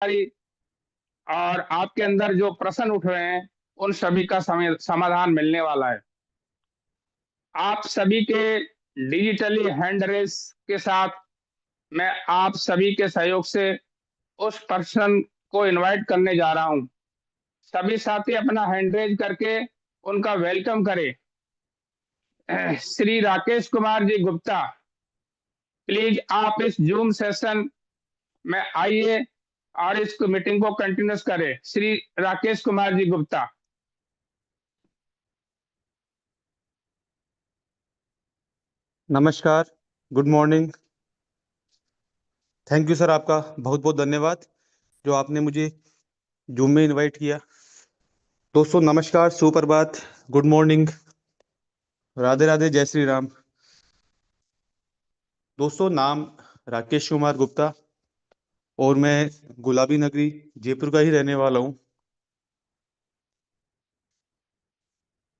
और आपके अंदर जो प्रश्न उठ रहे हैं उन सभी का समाधान मिलने वाला है। आप सभी के डिजिटली हैंड रेस के साथ मैं आप सभी के सहयोग से उस पर्सन को इनवाइट करने जा रहा हूं। सभी साथी अपना हैंड रेज करके उनका वेलकम करें। श्री राकेश कुमार जी गुप्ता, प्लीज आप इस जूम सेशन में आइए और इस मीटिंग को कंटिन्यूस करें। श्री राकेश कुमार जी गुप्ता। नमस्कार, good morning. Thank you sir, आपका बहुत बहुत धन्यवाद जो आपने मुझे जूम में इनवाइट किया। दोस्तों नमस्कार, सुप्रभात, गुड मॉर्निंग, राधे राधे, जय श्री राम। दोस्तों नाम राकेश कुमार गुप्ता और मैं गुलाबी नगरी जयपुर का ही रहने वाला हूँ।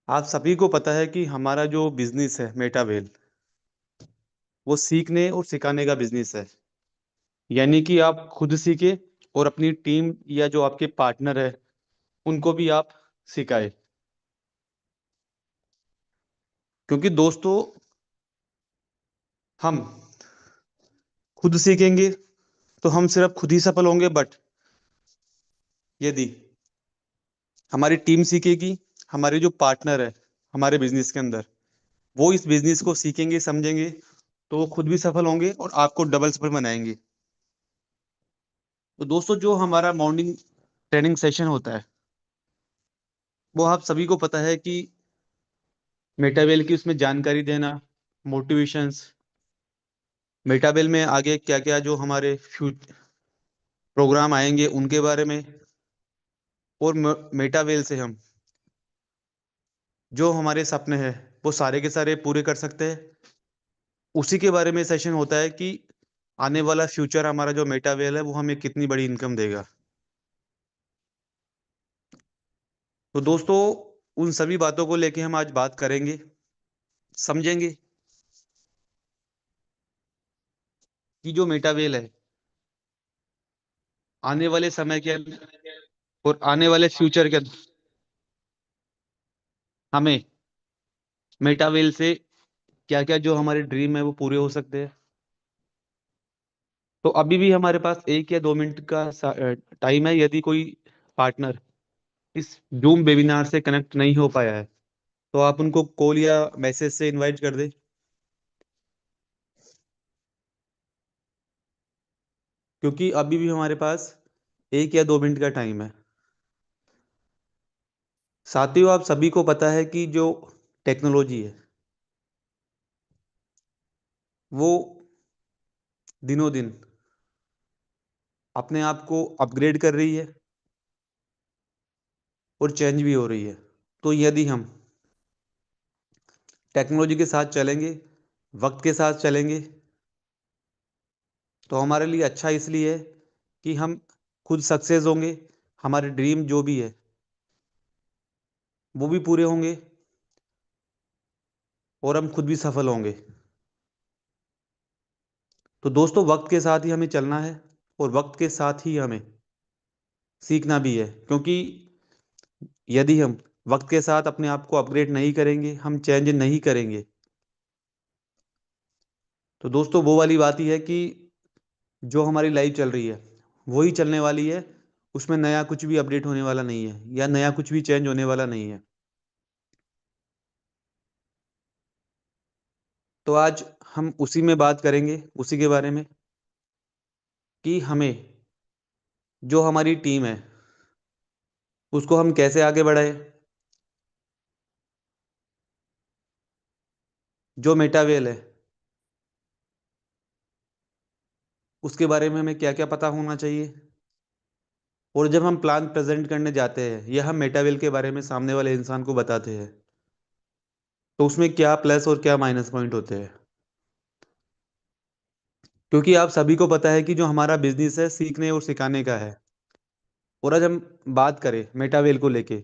आप सभी को पता है कि हमारा जो बिजनेस है मेटावेल, वो सीखने और सिखाने का बिजनेस है। यानी कि आप खुद सीखे और अपनी टीम या जो आपके पार्टनर है उनको भी आप सिखाए। क्योंकि दोस्तों हम खुद सीखेंगे तो हम सिर्फ खुद ही सफल होंगे, बट यदि हमारी टीम सीखेगी, हमारे जो पार्टनर है हमारे बिजनेस के अंदर, वो इस बिजनेस को सीखेंगे समझेंगे, तो वो खुद भी सफल होंगे और आपको डबल सफल बनाएंगे। तो दोस्तों जो हमारा मॉर्निंग ट्रेनिंग सेशन होता है, वो आप सभी को पता है कि मेटावेल की उसमें जानकारी देना, मोटिवेशंस, मेटावेल में आगे क्या क्या जो हमारे फ्यूचर प्रोग्राम आएंगे उनके बारे में, और मेटावेल से हम जो हमारे सपने हैं वो सारे के सारे पूरे कर सकते हैं। उसी के बारे में सेशन होता है कि आने वाला फ्यूचर हमारा जो मेटावेल है वो हमें कितनी बड़ी इनकम देगा। तो दोस्तों उन सभी बातों को लेके हम आज बात करेंगे, समझेंगे कि जो मेटावेल है आने वाले समय के अंदर और आने वाले फ्यूचर के अंदर हमें मेटावेल से क्या क्या जो हमारे ड्रीम है वो पूरे हो सकते हैं। तो अभी भी हमारे पास 1 या 2 मिनट का टाइम है। यदि कोई पार्टनर इस जूम वेबिनार से कनेक्ट नहीं हो पाया है तो आप उनको कॉल या मैसेज से इनवाइट कर दें। क्योंकि अभी भी हमारे पास 1 या 2 मिनट का टाइम है। साथियों आप सभी को पता है कि जो टेक्नोलॉजी है वो दिनों दिन अपने आप को अपग्रेड कर रही है और चेंज भी हो रही है। तो यदि हम टेक्नोलॉजी के साथ चलेंगे, वक्त के साथ चलेंगे, तो हमारे लिए अच्छा इसलिए है कि हम खुद सक्सेस होंगे, हमारे ड्रीम जो भी है वो भी पूरे होंगे और हम खुद भी सफल होंगे। तो दोस्तों वक्त के साथ ही हमें चलना है और वक्त के साथ ही हमें सीखना भी है। क्योंकि यदि हम वक्त के साथ अपने आप को अपग्रेड नहीं करेंगे, हम चेंज नहीं करेंगे, तो दोस्तों वो वाली बात ही है कि जो हमारी लाइफ चल रही है वही चलने वाली है, उसमें नया कुछ भी अपडेट होने वाला नहीं है या नया कुछ भी चेंज होने वाला नहीं है। तो आज हम उसी में बात करेंगे, उसी के बारे में कि हमें जो हमारी टीम है उसको हम कैसे आगे बढ़ाए, जो मेटावेल है उसके बारे में हमें क्या क्या पता होना चाहिए, और जब हम प्लान प्रेजेंट करने जाते हैं या हम मेटावेल के बारे में सामने वाले इंसान को बताते हैं तो उसमें क्या प्लस और क्या माइनस पॉइंट होते हैं। क्योंकि आप सभी को पता है कि जो हमारा बिजनेस है सीखने और सिखाने का है। और आज हम बात करें मेटावेल को लेके,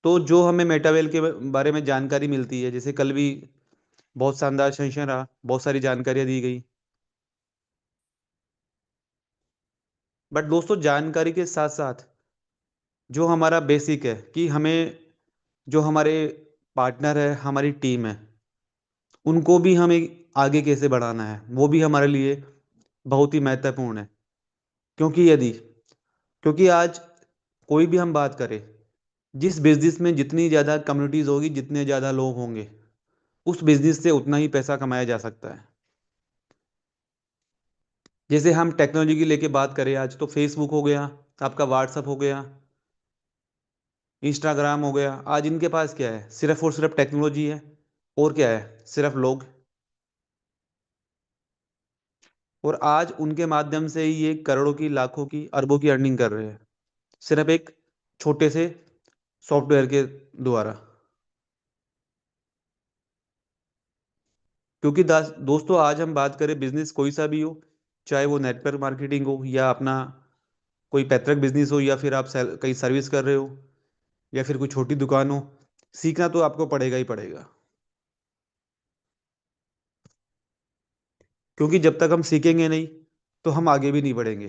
तो जो हमें मेटावेल के बारे में जानकारी मिलती है, जैसे कल भी बहुत शानदार सेशन रहा, बहुत सारी जानकारियां दी गई। बट दोस्तों जानकारी के साथ साथ जो हमारा बेसिक है कि हमें जो हमारे पार्टनर है, हमारी टीम है, उनको भी हमें आगे कैसे बढ़ाना है, वो भी हमारे लिए बहुत ही महत्वपूर्ण है। क्योंकि यदि क्योंकि आज कोई भी हम बात करें, जिस बिजनेस में जितनी ज़्यादा कम्युनिटीज होगी, जितने ज़्यादा लोग होंगे, उस बिजनेस से उतना ही पैसा कमाया जा सकता है। जैसे हम टेक्नोलॉजी की लेके बात करें आज, तो फेसबुक हो गया, आपका व्हाट्सअप हो गया, इंस्टाग्राम हो गया, आज इनके पास क्या है? सिर्फ और सिर्फ टेक्नोलॉजी है। और क्या है? सिर्फ लोग। और आज उनके माध्यम से ही ये करोड़ों की, लाखों की, अरबों की अर्निंग कर रहे हैं, सिर्फ एक छोटे से सॉफ्टवेयर के द्वारा। क्योंकि दोस्तों आज हम बात करें, बिजनेस कोई सा भी हो, चाहे वो नेटवर्क मार्केटिंग हो, या अपना कोई पैतृक बिजनेस हो, या फिर आप कहीं सर्विस कर रहे हो, या फिर कोई छोटी दुकान हो, सीखना तो आपको पड़ेगा ही पड़ेगा। क्योंकि जब तक हम सीखेंगे नहीं, तो हम आगे भी नहीं बढ़ेंगे।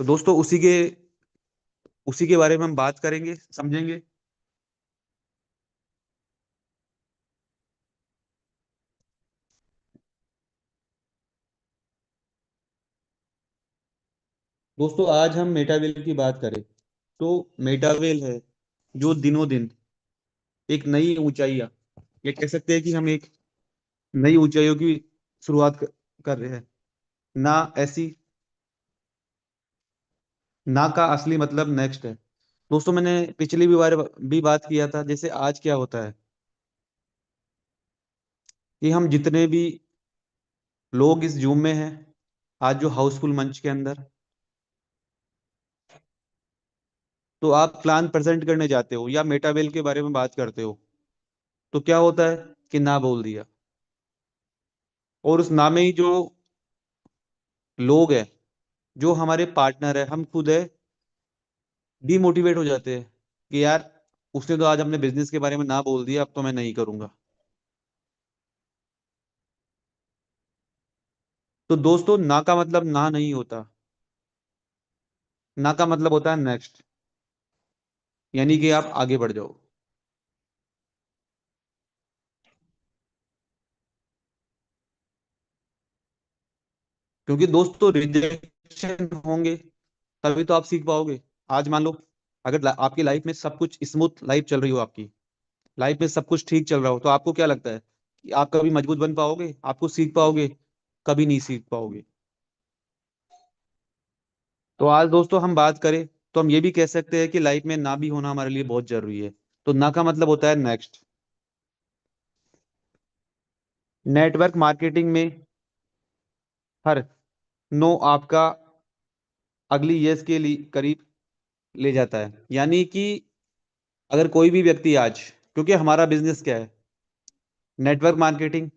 तो दोस्तों उसी के बारे में हम बात करेंगे, समझेंगे। दोस्तों आज हम मेटावेल की बात करें, तो मेटावेल है जो दिनों दिन एक नई ऊंचाइयां, ये कह सकते हैं कि हम एक नई ऊंचाइयों की शुरुआत कर रहे हैं। ना ऐसी ना का असली मतलब नेक्स्ट है। दोस्तों मैंने पिछली भी बार भी बात किया था, जैसे आज क्या होता है कि हम जितने भी लोग इस जूम में हैं, आज जो हाउसफुल मंच के अंदर, तो आप प्लान प्रेजेंट करने जाते हो या मेटावेल के बारे में बात करते हो, तो क्या होता है कि ना बोल दिया। और उस ना में ही जो लोग हैं, जो हमारे पार्टनर है, हम खुद है, डीमोटिवेट हो जाते हैं कि यार उसने तो आज अपने बिजनेस के बारे में ना बोल दिया, अब तो मैं नहीं करूंगा। तो दोस्तों ना का मतलब ना नहीं होता, ना का मतलब होता है नेक्स्ट, यानी कि आप आगे बढ़ जाओ। क्योंकि दोस्तों रिजेक्शन होंगे तभी तो आप सीख पाओगे। आज मान लो, अगर आपकी लाइफ में सब कुछ स्मूथ लाइफ चल रही हो, आपकी लाइफ में सब कुछ ठीक चल रहा हो, तो आपको क्या लगता है कि आप कभी मजबूत बन पाओगे? आपको सीख पाओगे? कभी नहीं सीख पाओगे। तो आज दोस्तों हम बात करें, तो हम ये भी कह सकते हैं कि लाइफ में ना भी होना हमारे लिए बहुत जरूरी है। तो ना का मतलब होता है नेक्स्ट। नेटवर्क मार्केटिंग में हर नो आपका अगली यस के लिए करीब ले जाता है। यानी कि अगर कोई भी व्यक्ति आज, क्योंकि हमारा बिजनेस क्या है? Network marketing.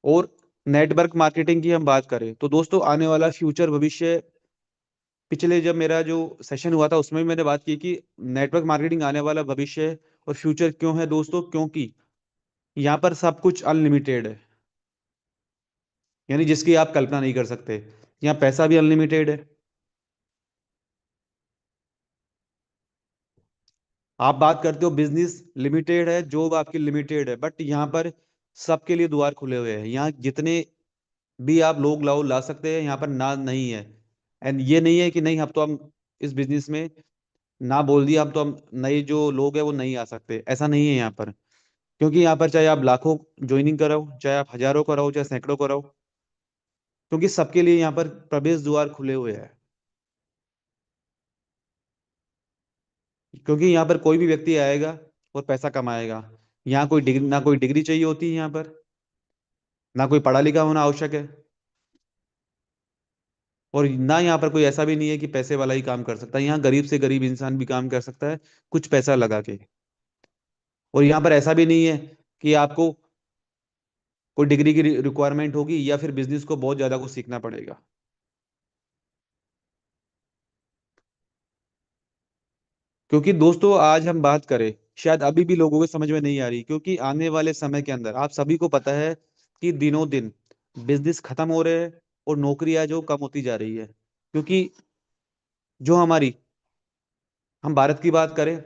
और नेटवर्क मार्केटिंग की हम बात करें, तो दोस्तों आने वाला फ्यूचर, भविष्य, पिछले जब मेरा जो सेशन हुआ था उसमें भी मैंने बात की कि नेटवर्क मार्केटिंग आने वाला भविष्य है। और फ्यूचर क्यों है दोस्तों? क्योंकि यहाँ पर सब कुछ अनलिमिटेड है, यानी जिसकी आप कल्पना नहीं कर सकते। यहाँ पैसा भी अनलिमिटेड है। आप बात करते हो बिजनेस लिमिटेड है, जॉब आपकी लिमिटेड है, बट यहाँ पर सबके लिए द्वार खुले हुए हैं। यहाँ जितने भी आप लोग लाओ, ला सकते हैं, यहाँ पर ना नहीं है। एंड ये नहीं है कि नहीं, अब तो हम इस बिजनेस में ना बोल दिया, अब तो हम नए जो लोग हैं वो नहीं आ सकते, ऐसा नहीं है यहाँ पर। क्योंकि यहाँ पर चाहे आप लाखों ज्वाइनिंग कराओ, चाहे आप हजारों कराओ, चाहे सैकड़ों कराओ, क्योंकि सबके लिए यहाँ पर प्रवेश द्वार खुले हुए हैं। क्योंकि यहाँ पर कोई भी व्यक्ति आएगा और पैसा कमाएगा। यहाँ कोई डिग्री, ना कोई डिग्री चाहिए होती है यहाँ पर, ना कोई पढ़ा लिखा होना आवश्यक है। और ना यहाँ पर कोई ऐसा भी नहीं है कि पैसे वाला ही काम कर सकता है। यहाँ गरीब से गरीब इंसान भी काम कर सकता है, कुछ पैसा लगा के। और यहाँ पर ऐसा भी नहीं है कि आपको कोई डिग्री की रिक्वायरमेंट होगी, या फिर बिजनेस को बहुत ज्यादा कुछ सीखना पड़ेगा। क्योंकि दोस्तों आज हम बात करें, शायद अभी भी लोगों को समझ में नहीं आ रही, क्योंकि आने वाले समय के अंदर आप सभी को पता है कि दिनों दिन बिजनेस खत्म हो रहे हैं, और नौकरियां जो कम होती जा रही है। क्योंकि जो हमारी, हम भारत की बात करें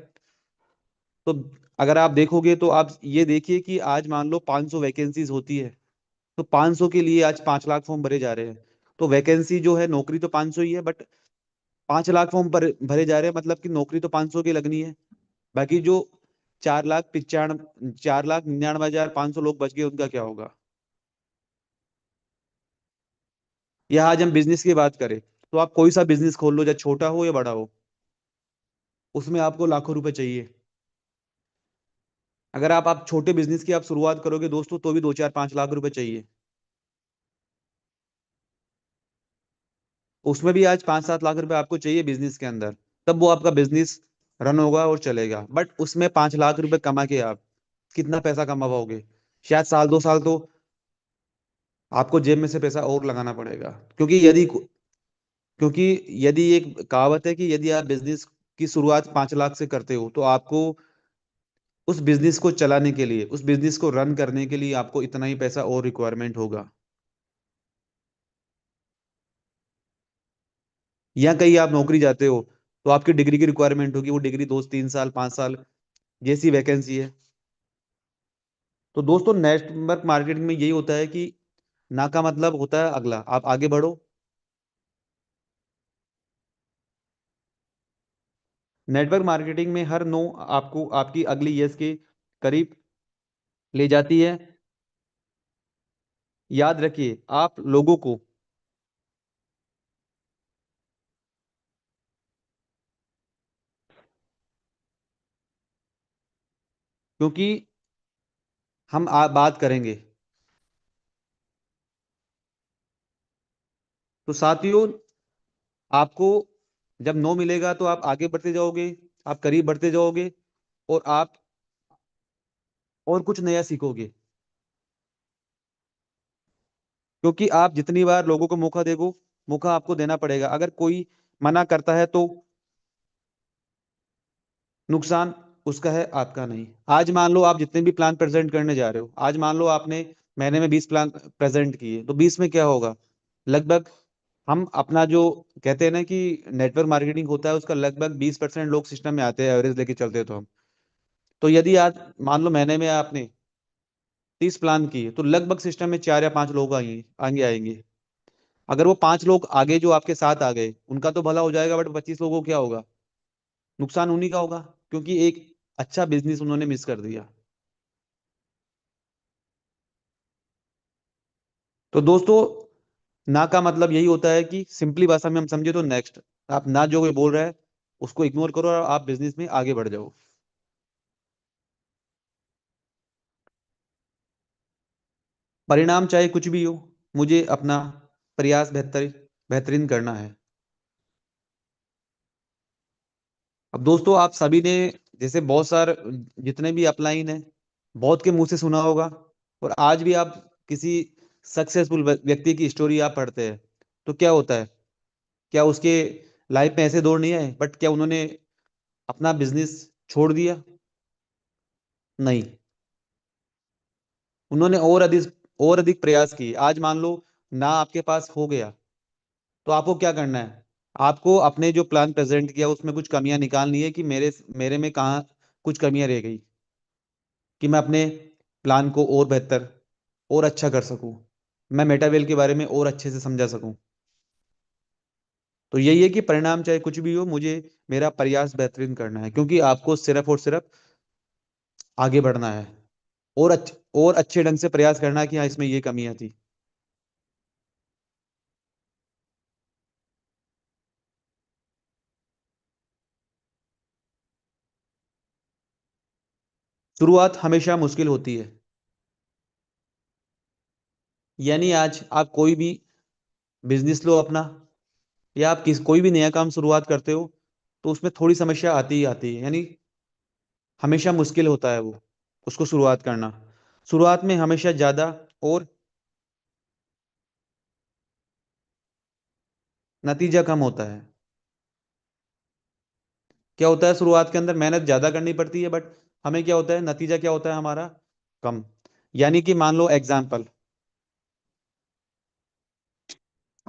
तो अगर आप देखोगे तो आप ये देखिए कि आज मान लो 500 वैकेंसीज होती है, तो 500 के लिए आज 5 लाख फॉर्म भरे जा रहे हैं। तो वैकेंसी जो है, नौकरी तो 500 ही है, बट 5 लाख फॉर्म भरे जा रहे हैं, मतलब कि नौकरी तो 500 की लगनी है। बाकी जो 4,99,500 लोग बच गए, उनका क्या होगा? या आज हम बिजनेस की बात करें तो आप कोई सा बिजनेस खोल लो, चाहे छोटा हो या बड़ा हो, उसमें आपको लाखों रुपए चाहिए। अगर आप छोटे बिजनेस की आप शुरुआत करोगे दोस्तों, तो भी 2 4 5 लाख रुपए चाहिए। उसमें भी आज 5 7 लाख रुपए आपको चाहिए बिजनेस के अंदर, तब वो आपका बिजनेस रन होगा और चलेगा। बट उसमें 5 लाख रुपए कमा के आप कितना पैसा कमा पाओगे? शायद साल 2 साल तो आपको जेब में से पैसा और लगाना पड़ेगा। क्योंकि यदि एक कहावत है कि यदि आप बिजनेस की शुरुआत 5 लाख से करते हो, तो आपको उस बिजनेस को चलाने के लिए, उस बिजनेस को रन करने के लिए आपको इतना ही पैसा और रिक्वायरमेंट होगा। या कहीं आप नौकरी जाते हो तो आपकी डिग्री की रिक्वायरमेंट होगी, वो डिग्री 2 3 साल 5 साल जैसी वैकेंसी है। तो दोस्तों, नेटवर्क मार्केटिंग में यही होता है कि ना का मतलब होता है अगला, आप आगे बढ़ो। नेटवर्क मार्केटिंग में हर नो आपको आपकी अगली यस के करीब ले जाती है। याद रखिए, आप लोगों को क्योंकि हम बात करेंगे, तो साथियों, आपको जब नो मिलेगा तो आप आगे बढ़ते जाओगे, आप करीब बढ़ते जाओगे, और आप और कुछ नया सीखोगे। क्योंकि आप जितनी बार लोगों को मौका देखो, मौका आपको देना पड़ेगा। अगर कोई मना करता है तो नुकसान उसका है, आपका नहीं। आज मान लो आप जितने भी प्लान प्रेजेंट करने जा रहे हो, आज मान लो आपने महीने में 20 प्लान प्रेजेंट किए, तो 20 में क्या होगा? लगभग, हम अपना जो कहते हैं ना कि नेटवर्क मार्केटिंग होता है, उसका लगभग 20% लोग सिस्टम में आते हैं, एवरेज लेके चलते हैं तो हम। तो यदि आज मान लो महीने में आपने 30 प्लान किए, तो लगभग सिस्टम में 4 या 5 लोग आएंगे आगे आएंगे। अगर वो 5 लोग आगे जो आपके साथ आ गए, उनका तो भला हो जाएगा, बट 25 लोगों को क्या होगा? नुकसान उन्हीं का होगा, क्योंकि एक अच्छा बिजनेस उन्होंने मिस कर दिया। तो दोस्तों, ना का मतलब यही होता है कि सिंपली भाषा में हम समझे तो नेक्स्ट। आप ना जो कोई बोल रहा है उसको इग्नोर करो और आप बिजनेस में आगे बढ़ जाओ। परिणाम चाहे कुछ भी हो, मुझे अपना प्रयास बेहतरीन करना है। अब दोस्तों, आप सभी ने जैसे बहुत सारे जितने भी अपलाइन है, बहुत के मुंह से सुना होगा। और आज भी आप किसी सक्सेसफुल व्यक्ति की स्टोरी आप पढ़ते हैं, तो क्या होता है? क्या उसके लाइफ में ऐसे दौर नहीं आए, बट क्या उन्होंने अपना बिजनेस छोड़ दिया? नहीं, उन्होंने और अधिक प्रयास किए। आज मान लो ना आपके पास हो गया, तो आपको क्या करना है? आपको अपने जो प्लान प्रेजेंट किया उसमें कुछ कमियां निकालनी है कि मेरे मेरे में कहाँ कुछ कमियां रह गई, कि मैं अपने प्लान को और बेहतर और अच्छा कर सकूं, मैं मेटावेल के बारे में और अच्छे से समझा सकूं। तो यही है कि परिणाम चाहे कुछ भी हो, मुझे मेरा प्रयास बेहतरीन करना है, क्योंकि आपको सिर्फ और सिर्फ आगे बढ़ना है, और अच्छे ढंग से प्रयास करना है कि हाँ, इसमें ये कमियां थी। शुरुआत हमेशा मुश्किल होती है। यानी आज आप कोई भी बिजनेस लो अपना, या आप कोई भी नया काम शुरुआत करते हो, तो उसमें थोड़ी समस्या आती ही आती है। यानी हमेशा मुश्किल होता है वो, उसको शुरुआत करना। शुरुआत में हमेशा ज्यादा और नतीजा कम होता है। क्या होता है? शुरुआत के अंदर मेहनत ज्यादा करनी पड़ती है, बट हमें क्या होता है? नतीजा क्या होता है हमारा? कम। यानी कि मान लो एग्जाम्पल,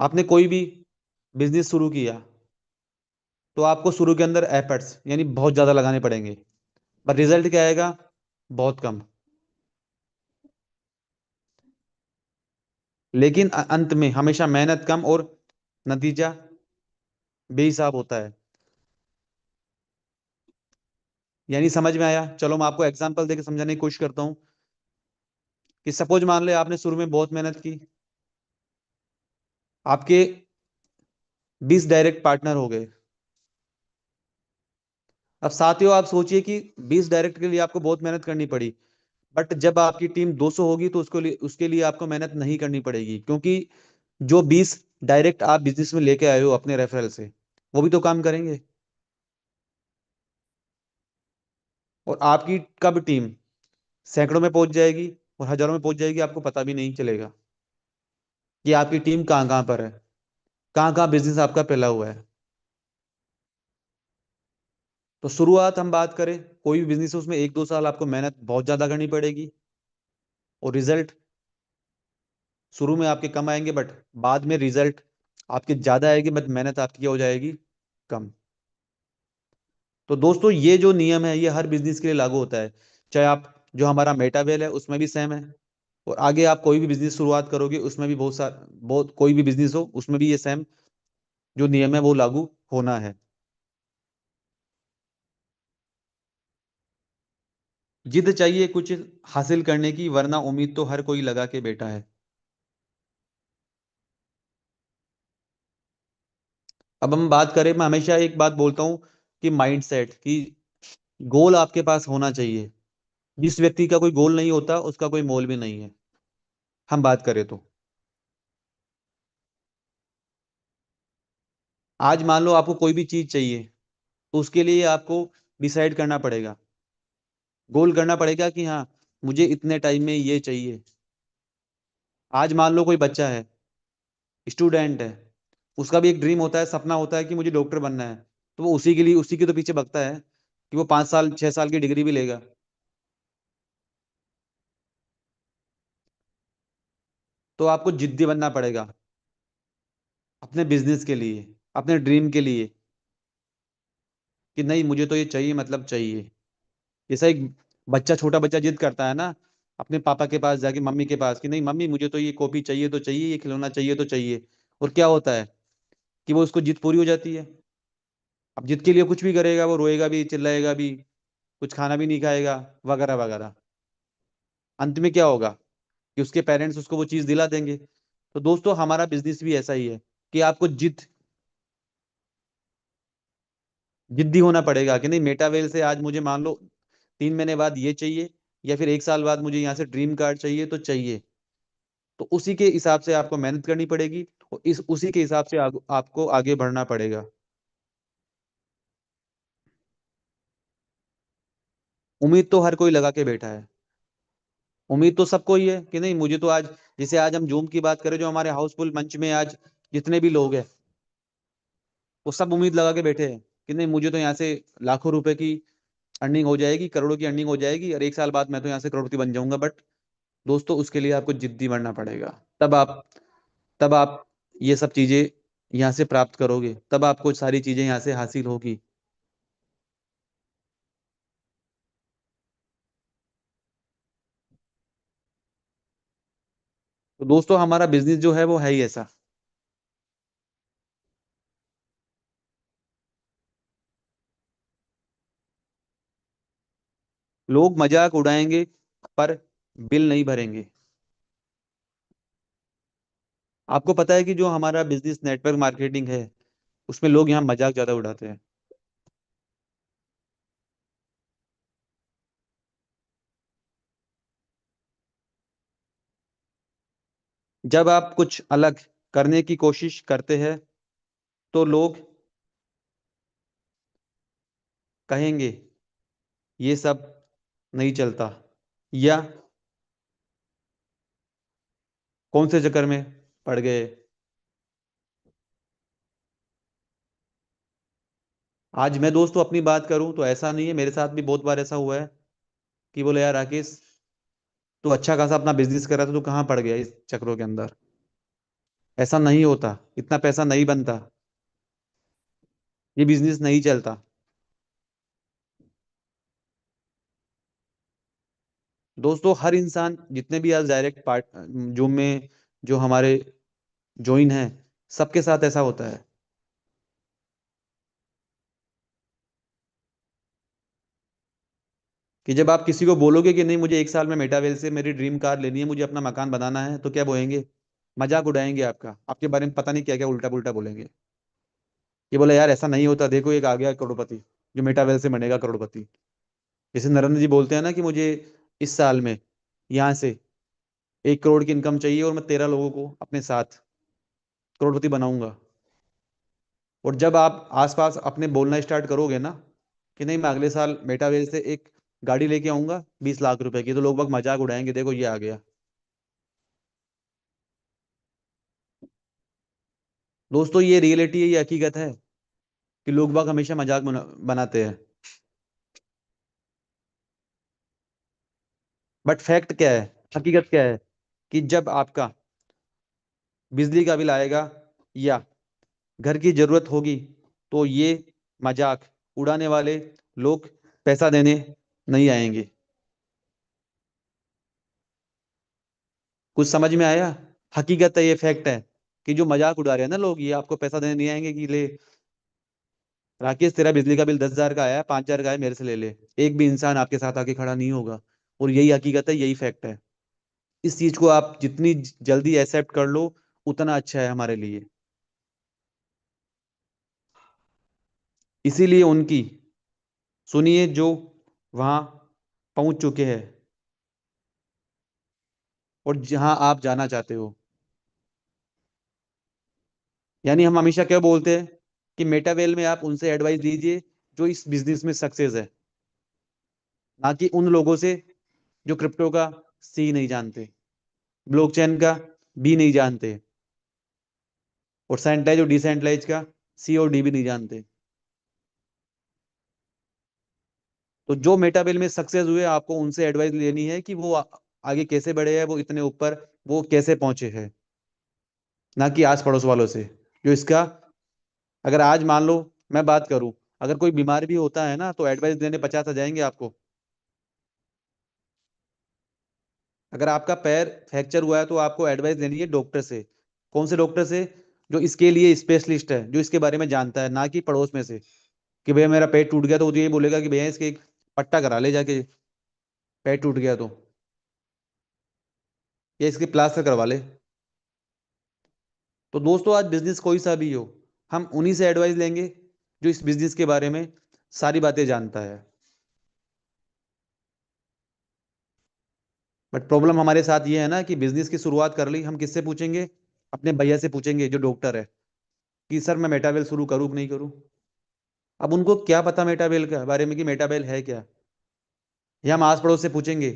आपने कोई भी बिजनेस शुरू किया तो आपको शुरू के अंदर एफर्ट्स यानी बहुत ज्यादा लगाने पड़ेंगे, पर रिजल्ट क्या आएगा? बहुत कम। लेकिन अंत में हमेशा मेहनत कम और नतीजा बेहिसाब होता है। यानी समझ में आया? चलो मैं आपको एग्जांपल देके समझाने की कोशिश करता हूँ कि सपोज मान ले आपने शुरू में बहुत मेहनत की, आपके 20 डायरेक्ट पार्टनर हो गए। अब साथियों आप सोचिए कि 20 डायरेक्ट के लिए आपको बहुत मेहनत करनी पड़ी, बट जब आपकी टीम 200 होगी तो उसके लिए आपको मेहनत नहीं करनी पड़ेगी, क्योंकि जो 20 डायरेक्ट आप बिजनेस में लेके आए हो अपने रेफरल से, वो भी तो काम करेंगे। और आपकी कब टीम सैकड़ों में पहुंच जाएगी और हजारों में पहुंच जाएगी, आपको पता भी नहीं चलेगा कि आपकी टीम कहाँ कहाँ पर है, कहाँ कहाँ बिजनेस आपका फैला हुआ है। तो शुरुआत हम बात करें, कोई भी बिजनेस है उसमें 1-2 साल आपको मेहनत बहुत ज्यादा करनी पड़ेगी, और रिजल्ट शुरू में आपके कम आएंगे, बट बाद में रिजल्ट आपके ज्यादा आएंगे, बट मेहनत आपकी क्या हो जाएगी? कम। तो दोस्तों ये जो नियम है ये हर बिजनेस के लिए लागू होता है, चाहे आप जो हमारा मेटावेल है उसमें भी सेम है, और आगे आप कोई भी बिजनेस शुरुआत करोगे उसमें भी बहुत कोई भी बिजनेस हो उसमें भी ये सेम जो नियम है वो लागू होना है। जिद चाहिए कुछ हासिल करने की, वरना उम्मीद तो हर कोई लगा के बैठा है। अब हम बात करें, मैं हमेशा एक बात बोलता हूँ कि माइंडसेट कि गोल आपके पास होना चाहिए। जिस व्यक्ति का कोई गोल नहीं होता उसका कोई मोल भी नहीं है, हम बात करें तो। आज मान लो आपको कोई भी चीज चाहिए, तो उसके लिए आपको डिसाइड करना पड़ेगा, गोल करना पड़ेगा कि हाँ मुझे इतने टाइम में ये चाहिए। आज मान लो कोई बच्चा है, स्टूडेंट है, उसका भी एक ड्रीम होता है, सपना होता है कि मुझे डॉक्टर बनना है, तो वो उसी के लिए उसी के तो पीछे भगता है कि वो 5 साल 6 साल की डिग्री भी लेगा। तो आपको जिद्दी बनना पड़ेगा अपने बिजनेस के लिए, अपने ड्रीम के लिए, कि नहीं मुझे तो ये चाहिए मतलब चाहिए। जैसा एक बच्चा, छोटा बच्चा जिद करता है ना अपने पापा के पास जाके, मम्मी के पास, कि नहीं मम्मी मुझे तो ये कॉपी चाहिए तो चाहिए, ये खिलौना चाहिए तो चाहिए। और क्या होता है कि वो उसको जिद पूरी हो जाती है। अब जिद के लिए कुछ भी करेगा, वो रोएगा भी, चिल्लाएगा भी, कुछ खाना भी नहीं खाएगा, वगैरह वगैरह। अंत में क्या होगा कि उसके पेरेंट्स उसको वो चीज दिला देंगे। तो दोस्तों हमारा बिजनेस भी ऐसा ही है कि आपको जिद्दी होना पड़ेगा कि नहीं मेटावेल से आज मुझे मान लो 3 महीने बाद ये चाहिए, या फिर 1 साल बाद मुझे यहाँ से ड्रीम कार्ड चाहिए तो चाहिए। तो उसी के हिसाब से आपको मेहनत करनी पड़ेगी, और इस उसी के हिसाब से आपको आगे बढ़ना पड़ेगा। उम्मीद तो हर कोई लगा के बैठा है, उम्मीद तो सबको ही है कि नहीं मुझे तो आज, जैसे आज हम जूम की बात करें, जो हमारे हाउसफुल मंच में आज जितने भी लोग हैं वो सब उम्मीद लगा के बैठे हैं कि नहीं मुझे तो यहाँ से लाखों रुपए की अर्निंग हो जाएगी, करोड़ों की अर्निंग हो जाएगी, और 1 साल बाद मैं तो यहाँ से करोड़पति बन जाऊंगा। बट दोस्तों उसके लिए आपको जिद्दी बनना पड़ेगा, तब आप ये सब चीजें यहाँ से प्राप्त करोगे, तब आपको सारी चीजें यहाँ से हासिल होगी। तो दोस्तों हमारा बिजनेस जो है वो है ही ऐसा। लोग मजाक उड़ाएंगे पर बिल नहीं भरेंगे। आपको पता है कि जो हमारा बिजनेस नेटवर्क मार्केटिंग है उसमें लोग यहाँ मजाक ज्यादा उड़ाते हैं। जब आप कुछ अलग करने की कोशिश करते हैं तो लोग कहेंगे ये सब नहीं चलता, या कौन से चक्कर में पड़ गए। आज मैं दोस्तों अपनी बात करूं तो ऐसा नहीं है, मेरे साथ भी बहुत बार ऐसा हुआ है कि बोले यार राकेश, तू अच्छा खासा अपना बिजनेस कर रहा था, तू कहाँ पड़ गया इस चक्रों के अंदर। ऐसा नहीं होता, इतना पैसा नहीं बनता, ये बिजनेस नहीं चलता। दोस्तों हर इंसान, जितने भी आज डायरेक्ट पार्ट जूम में जो हमारे ज्वाइन हैं, सबके साथ ऐसा होता है कि जब आप किसी को बोलोगे कि नहीं मुझे 1 साल में मेटावेल से मेरी ड्रीम कार लेनी है, मुझे अपना मकान बनाना है, तो क्या बोलेंगे? मजाक उड़ाएंगे आपका, आपके बारे में पता नहीं क्या क्या उल्टा पुल्टा बोलेंगे। ये बोले यार ऐसा नहीं होता, देखो एक आ गया करोड़पति जो मेटावेल से बनेगा करोड़पति। जैसे नरेंद्र जी बोलते हैं ना कि मुझे इस साल में यहाँ से 1 करोड़ की इनकम चाहिए और मैं 13 लोगों को अपने साथ करोड़पति बनाऊंगा। और जब आप आसपास अपने बोलना स्टार्ट करोगे ना कि नहीं मैं अगले साल मेटावेल से एक गाड़ी लेके आऊंगा 20 लाख रुपए की, तो लोग बाग मजाक उड़ाएंगे, देखो ये आ गया। दोस्तों ये रियलिटी है, ये हकीकत है कि लोग बाग हमेशा मजाक बनाते हैं। बट फैक्ट क्या है, हकीकत क्या है, कि जब आपका बिजली का बिल आएगा या घर की जरूरत होगी, तो ये मजाक उड़ाने वाले लोग पैसा देने नहीं आएंगे। कुछ समझ में आया? हकीकत है, ये फैक्ट है कि जो मजाक उड़ा रहे हैं ना लोग, ये आपको पैसा देने नहीं आएंगे कि ले राकेश तेरा बिजली का बिल 10,000 का आया, 5,000 का है, मेरे से ले ले। एक भी इंसान आपके साथ आके खड़ा नहीं होगा। और यही हकीकत है, यही फैक्ट है। इस चीज को आप जितनी जल्दी एक्सेप्ट कर लो, उतना अच्छा है हमारे लिए। इसीलिए उनकी सुनिए जो वहां पहुंच चुके हैं और जहां आप जाना चाहते हो। यानी हम हमेशा क्या बोलते हैं कि मेटावेल में आप उनसे एडवाइस लीजिए जो इस बिजनेस में सक्सेस है, ना कि उन लोगों से जो क्रिप्टो का सी नहीं जानते, ब्लॉकचेन का बी नहीं जानते, और सेंटाइज और डिसेंट्रलाइज का सी और डी भी नहीं जानते। तो जो मेटावेल में सक्सेस हुए, आपको उनसे एडवाइस लेनी है कि वो आगे कैसे बढ़े हैं, वो इतने ऊपर वो कैसे पहुंचे हैं, ना कि आस पड़ोस वालों से। जो इसका, अगर आज मान लो मैं बात करूं, अगर कोई बीमार भी होता है ना, तो एडवाइस देने 50 आ जाएंगे आपको। अगर आपका पैर फ्रैक्चर हुआ है, तो आपको एडवाइस लेनी है डॉक्टर से। कौन से डॉक्टर से? जो इसके लिए स्पेशलिस्ट है, जो इसके बारे में जानता है, ना कि पड़ोस में से कि भैया मेरा पेट टूट गया, तो वो तो ये बोलेगा कि भैया इसके एक पट्टा करा ले जाके, पेट टूट गया तो, या इसके प्लास्टर करवा ले। तो दोस्तों आज बिजनेस कोई सा भी हो, हम उन्हीं से एडवाइस लेंगे जो इस बिजनेस के बारे में सारी बातें जानता है। बट प्रॉब्लम हमारे साथ ये है ना कि बिजनेस की शुरुआत कर ली, हम किससे पूछेंगे? अपने भैया से पूछेंगे जो डॉक्टर है कि सर मैं मेटावेल शुरू करूँ कि नहीं करूँ। अब उनको क्या पता मेटावेल के बारे में कि मेटावेल है क्या? या हम आस पड़ोस से पूछेंगे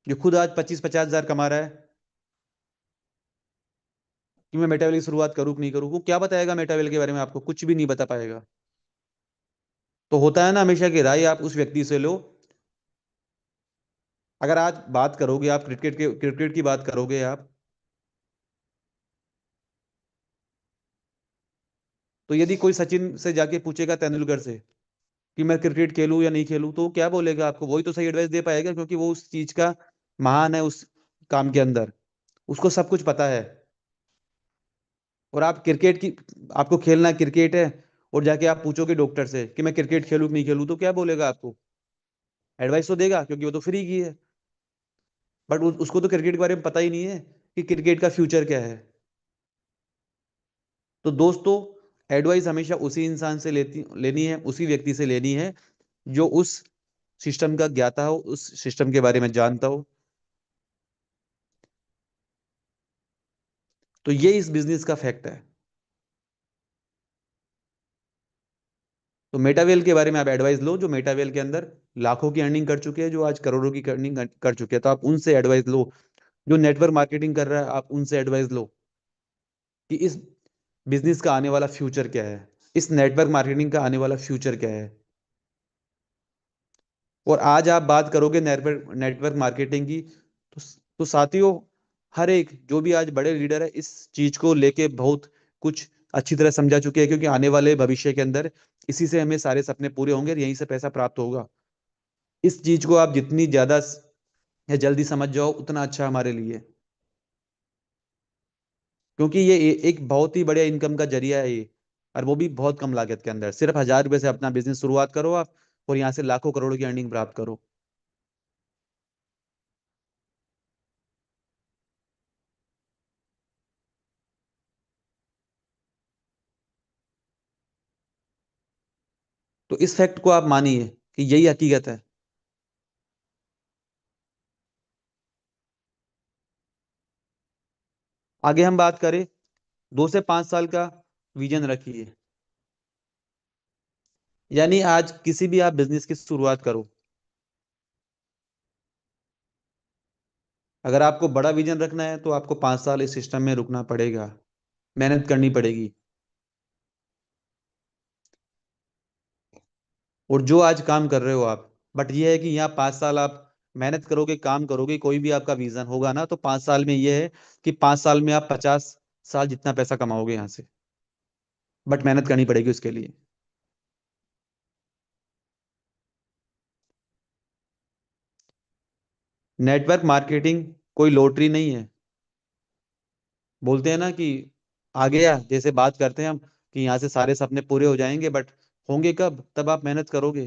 जो खुद आज 25-50 हजार कमा रहा है कि मैं मेटावेल की शुरुआत करूँ कि नहीं करूँ? वो क्या बताएगा मेटावेल के बारे में? आपको कुछ भी नहीं बता पाएगा। तो होता है ना हमेशा की राय आप उस व्यक्ति से लो। अगर आज बात करोगे आप क्रिकेट की बात करोगे आप, तो यदि कोई सचिन से जाके पूछेगा तेंदुलकर से कि मैं क्रिकेट खेलूं या नहीं खेलूं, तो वो क्या बोलेगा आपको? वही तो सही एडवाइस दे पाएगा, क्योंकि वो उस चीज का महान है, उस काम के अंदर उसको सब कुछ पता है। और आप क्रिकेट की, आपको खेलना क्रिकेट है, और जाके आप पूछोगे डॉक्टर से कि मैं क्रिकेट खेलूं कि नहीं खेलूं, तो क्या बोलेगा आपको? एडवाइस तो देगा, क्योंकि वो तो फ्री की है। बट उसको तो क्रिकेट के बारे में पता ही नहीं है कि क्रिकेट का फ्यूचर क्या है। तो दोस्तों एडवाइस हमेशा उसी इंसान से लेनी है, उसी व्यक्ति से लेनी है जो उस सिस्टम का ज्ञाता हो, उस सिस्टम के बारे में जानता हो। तो ये इस बिजनेस का फैक्ट है। तो मेटावेल के बारे में आप एडवाइस लो जो मेटावेल के अंदर लाखों की अर्निंग कर चुके हैं, जो आज करोड़ों की अर्निंग कर चुके हैं, तो आप उनसे एडवाइस लो। जो नेटवर्क मार्केटिंग कर रहा है, आप उनसे एडवाइस लो कि इस बिजनेस का आने वाला फ्यूचर क्या है, इस नेटवर्क मार्केटिंग का आने वाला फ्यूचर क्या है। और आज आप बात करोगे नेटवर्क नेटवर्क मार्केटिंग की, तो साथियों हर एक जो भी आज बड़े लीडर है इस चीज को लेके बहुत कुछ अच्छी तरह समझा चुके हैं, क्योंकि आने वाले भविष्य के अंदर इसी से हमें सारे सपने पूरे होंगे और यहीं से पैसा प्राप्त होगा। इस चीज को आप जितनी ज्यादा या जल्दी समझ जाओ उतना अच्छा हमारे लिए, क्योंकि ये एक बहुत ही बढ़िया इनकम का जरिया है ये, और वो भी बहुत कम लागत के अंदर। सिर्फ 1000 रुपए से अपना बिजनेस शुरुआत करो आप, और यहाँ से लाखों करोड़ों की अर्निंग प्राप्त करो। तो इस फैक्ट को आप मानिए कि यही हकीकत है। आगे हम बात करें, 2 से 5 साल का विजन रखिए। यानी आज किसी भी आप बिजनेस की शुरुआत करो, अगर आपको बड़ा विजन रखना है तो आपको 5 साल इस सिस्टम में रुकना पड़ेगा, मेहनत करनी पड़ेगी। और जो आज काम कर रहे हो आप, बट ये है कि यहाँ 5 साल आप मेहनत करोगे, काम करोगे, कोई भी आपका विजन होगा ना, तो 5 साल में ये है कि 5 साल में आप 50 साल जितना पैसा कमाओगे यहाँ से, बट मेहनत करनी पड़ेगी उसके लिए। नेटवर्क मार्केटिंग कोई लॉटरी नहीं है। बोलते हैं ना कि आ गया, जैसे बात करते हैं हम कि यहाँ से सारे सपने पूरे हो जाएंगे, बट होंगे कब? तब आप मेहनत करोगे।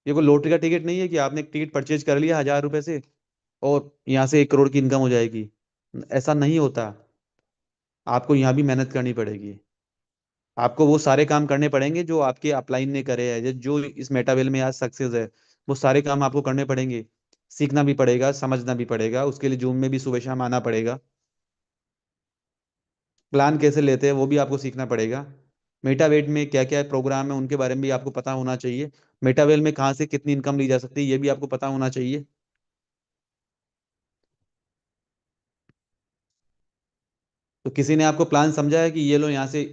ये कोई लॉटरी का टिकट नहीं है कि आपने एक टिकट परचेज कर लिया 1000 रुपए से और यहाँ से 1 करोड़ की इनकम हो जाएगी। ऐसा नहीं होता। आपको यहाँ भी मेहनत करनी पड़ेगी। आपको वो सारे काम करने पड़ेंगे जो आपके अपलाइन ने करे हैं, जो इस मेटावेल में आज सक्सेस है, वो सारे काम आपको करने पड़ेंगे। सीखना भी पड़ेगा, समझना भी पड़ेगा, उसके लिए जूम में भी सुबह शाम आना पड़ेगा। प्लान कैसे लेते हैं वो भी आपको सीखना पड़ेगा। मेटावेट में क्या क्या प्रोग्राम है उनके बारे में भी आपको पता होना चाहिए। मेटावेल में कहाँ से कितनी इनकम ली जा सकती है ये भी आपको पता होना चाहिए। तो किसी ने आपको प्लान समझा है कि ये लो यहाँ से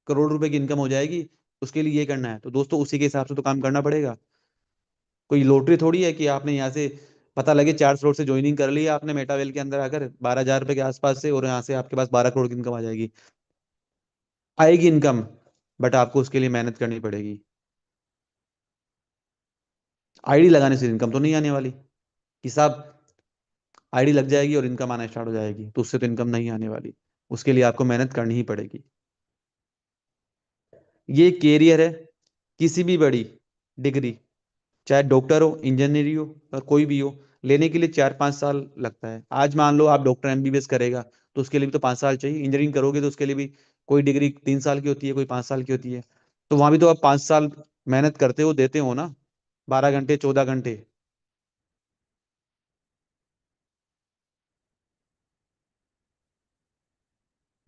करोड़ रुपए की इनकम हो जाएगी, उसके लिए ये करना है, तो दोस्तों उसी के हिसाब से तो काम करना पड़ेगा। कोई लॉटरी थोड़ी है कि आपने यहाँ से पता लगे 4 करोड़ से ज्वाइनिंग कर लिया आपने मेटावेल के अंदर आकर 12,000 रुपए के आसपास से, और यहाँ से आपके पास 12 करोड़ की इनकम आ जाएगी। आएगी इनकम, बट आपको उसके लिए मेहनत करनी पड़ेगी। आईडी लगाने से इनकम तो नहीं आने वाली कि साहब आईडी लग जाएगी और इनकम आना स्टार्ट हो जाएगी, तो उससे तो इनकम नहीं आने वाली। उसके लिए आपको मेहनत करनी ही पड़ेगी। ये कैरियर है। किसी भी बड़ी डिग्री, चाहे डॉक्टर हो, इंजीनियर हो, और कोई भी हो, लेने के लिए 4-5 साल लगता है। आज मान लो आप डॉक्टर एमबीबीएस करेगा तो उसके लिए भी तो 5 साल चाहिए। इंजीनियरिंग करोगे तो उसके लिए भी कोई डिग्री 3 साल की होती है, कोई 5 साल की होती है। तो वहां भी तो आप 5 साल मेहनत करते हो, देते हो ना, 12 घंटे 14 घंटे।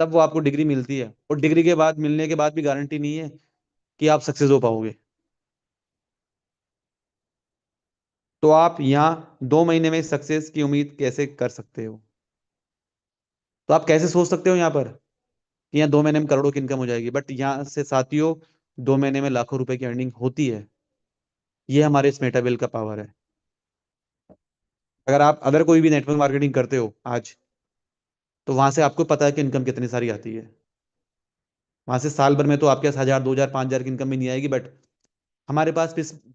तब वो आपको डिग्री मिलती है, और डिग्री के बाद मिलने के बाद भी गारंटी नहीं है कि आप सक्सेस हो पाओगे। तो आप यहाँ 2 महीने में सक्सेस की उम्मीद कैसे कर सकते हो? तो आप कैसे सोच सकते हो यहाँ पर कि यहाँ 2 महीने में करोड़ों की इनकम हो जाएगी, बट यहाँ से साथियों 2 महीने में लाखों रुपए की अर्निंग होती है। ये हमारे इस मेटावेल का पावर है। अगर आप अदर कोई भी नेटवर्क मार्केटिंग करते हो आज, तो वहां से आपको पता है कि इनकम कितनी सारी आती है। वहां से साल भर में तो आपके पास 1000, 2000, 5000 की इनकम भी नहीं आएगी, बट हमारे पास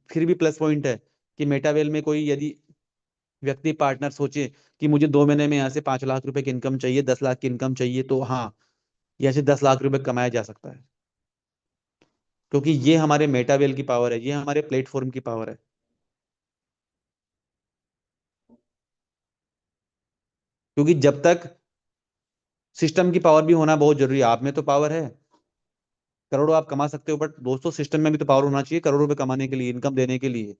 फिर भी प्लस पॉइंट है कि मेटावेल में कोई यदि व्यक्ति पार्टनर सोचे कि मुझे 2 महीने में यहाँ से 5 लाख रुपए की इनकम चाहिए, 10 लाख की इनकम चाहिए, तो हाँ, यहाँ से 10 लाख रुपए कमाया जा सकता है। क्योंकि ये हमारे मेटावेल की पावर है, ये हमारे प्लेटफॉर्म की पावर है। क्योंकि जब तक सिस्टम की पावर भी होना बहुत जरूरी है। आप में तो पावर है, करोड़ों आप कमा सकते हो, बट दोस्तों सिस्टम में भी तो पावर होना चाहिए करोड़ों रुपए कमाने के लिए, इनकम देने के लिए।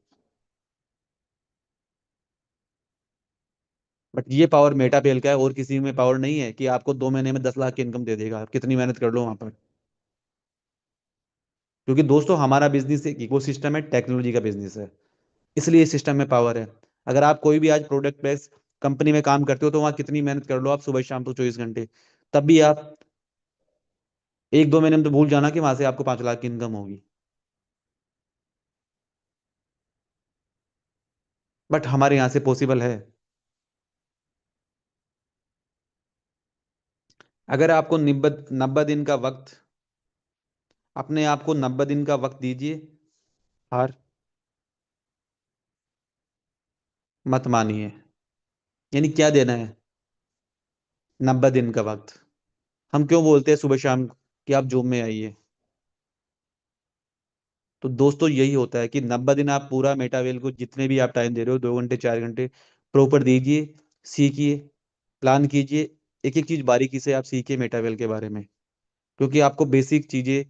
बट ये पावर मेटापेल का है, और किसी में पावर नहीं है कि आपको 2 महीने में 10 लाख की इनकम दे देगा, आप कितनी मेहनत कर लो वहां पर। क्योंकि दोस्तों हमारा बिजनेस एक इकोसिस्टम है, टेक्नोलॉजी का बिजनेस है, इसलिए इस सिस्टम में पावर है। अगर आप कोई भी आज प्रोडक्ट बेस्ड कंपनी में काम करते हो तो वहां कितनी मेहनत कर लो आप, सुबह शाम तो 24 घंटे, तब भी आप 1-2 महीने में तो भूल जाना कि वहां से आपको 5 लाख की इनकम होगी। बट हमारे यहाँ से पॉसिबल है। अगर आपको 90 दिन का वक्त, अपने आप को 90 दिन का वक्त दीजिए, हार मत मानिए। यानी क्या देना है? 90 दिन का वक्त। हम क्यों बोलते हैं सुबह शाम कि आप जूम में आइए? तो दोस्तों यही होता है कि 90 दिन आप पूरा मेटावेल को जितने भी आप टाइम दे रहे हो, 2 घंटे 4 घंटे, प्रॉपर दीजिए, सीखिए, प्लान कीजिए, एक एक चीज बारीकी से आप सीखिए मेटावेल के बारे में, क्योंकि आपको बेसिक चीजें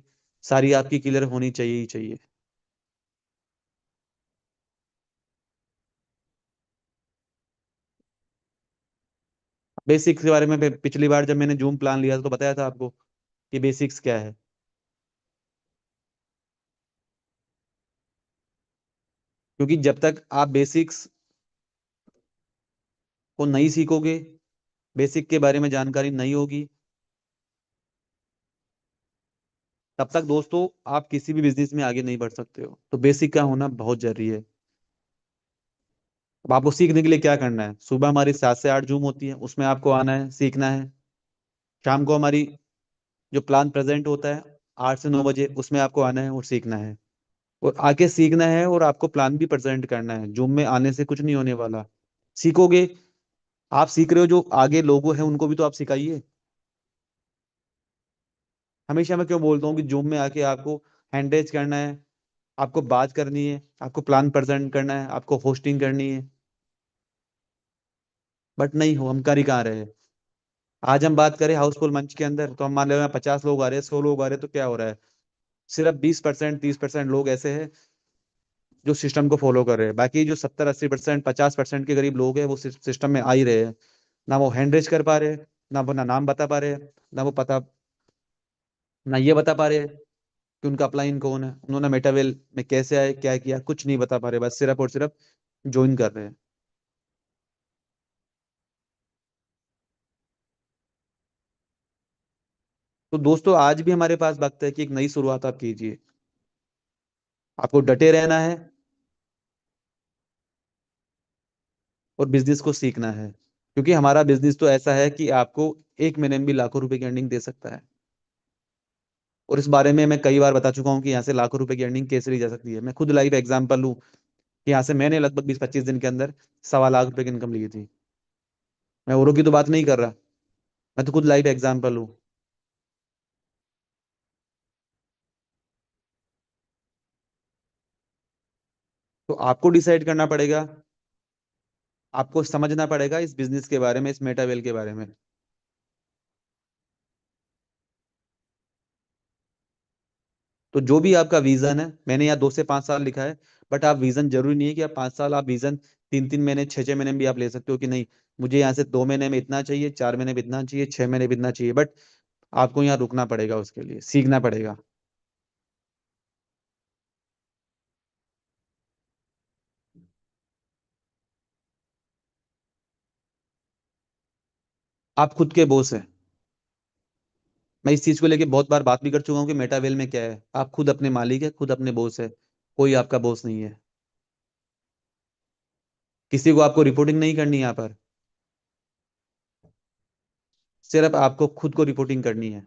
सारी आपकी क्लियर होनी चाहिए ही चाहिए। बेसिक्स के बारे में पिछली बार जब मैंने जूम प्लान लिया था तो बताया था आपको कि बेसिक्स क्या है। क्योंकि जब तक आप बेसिक्स को नहीं सीखोगे, बेसिक के बारे में जानकारी नहीं होगी, तब तक दोस्तों आप किसी भी बिजनेस में आगे नहीं बढ़ सकते हो। तो बेसिक का होना बहुत जरूरी है। अब आपको सीखने के लिए क्या करना है? सुबह हमारी 7 से 8 जूम होती है, उसमें आपको आना है, सीखना है। शाम को हमारी जो प्लान प्रेजेंट होता है 8 से 9 बजे, उसमें आपको आना है और सीखना है। और आके सीखना है और आपको प्लान भी प्रेजेंट करना है। जूम में आने से कुछ नहीं होने वाला। सीखोगे, आप सीख रहे हो, जो आगे लोगों हैं उनको भी तो आप सिखाइए। हमेशा मैं क्यों बोलता हूँ कि जूम में आके आपको हैंडरेज करना है, आपको बात करनी है, आपको प्लान प्रेजेंट करना है, आपको होस्टिंग करनी है, बट नहीं हो, हम कर ही कहाँ रहे हैं। आज हम बात करें हाउसफुल मंच के अंदर, तो हम मान ले 50 लोग आ रहे हैं, 100 लोग आ रहे हैं, तो क्या हो रहा है? सिर्फ 20% 30% लोग ऐसे हैं जो सिस्टम को फॉलो कर रहे हैं। बाकी जो 70 80% 50% के करीब लोग हैं वो सिस्टम में आ ही रहे हैं। ना वो हैंडरेज कर पा रहे हैं, ना वो ना नाम बता पा रहे हैं, ना वो पता, ना ये बता पा रहे हैं कि उनका अपलाइन कौन है, उन्होंने मेटावेल में कैसे आए, क्या किया, कुछ नहीं बता पा रहे, बस सिर्फ और सिर्फ ज्वाइन कर रहे हैं। तो दोस्तों आज भी हमारे पास वक्त है कि एक नई शुरुआत आप कीजिए। आपको डटे रहना है और बिजनेस को सीखना है, क्योंकि हमारा बिजनेस तो ऐसा है कि आपको 1 महीने में भी लाखों रुपए की अर्निंग दे सकता है। और इस बारे में मैं कई बार बता चुका हूँ कि यहाँ से लाखों रुपए की अर्निंग कैसे ली जा सकती है। मैं खुद लाइव एग्जांपल लूँ कि यहाँ से मैंने लगभग 20 25 दिन के अंदर 1.25 लाख रुपए की इनकम ली थी। मैं औरों की तो बात नहीं कर रहा, मैं तो खुद लाइव एग्जांपल हूँ। तो आपको डिसाइड करना पड़ेगा, आपको समझना पड़ेगा इस बिजनेस के बारे में, इस मेटावेल के बारे में। तो जो भी आपका विजन है, मैंने यहाँ 2 से 5 साल लिखा है, बट आप विजन जरूरी नहीं है कि आप 5 साल, आप विजन 3 3 महीने 6 6 महीने में भी आप ले सकते हो कि नहीं मुझे यहाँ से 2 महीने में इतना चाहिए, 4 महीने में इतना चाहिए, 6 महीने में इतना चाहिए। बट आपको यहाँ रुकना पड़ेगा, उसके लिए सीखना पड़ेगा। आप खुद के बॉस हैं। मैं इस चीज को लेके बहुत बार बात भी कर चुका हूँ कि मेटावेल में क्या है, आप खुद अपने मालिक है, खुद अपने बॉस है। कोई आपका बॉस नहीं है। किसी को आपको रिपोर्टिंग नहीं करनी यहाँ पर, सिर्फ आपको खुद को रिपोर्टिंग करनी है।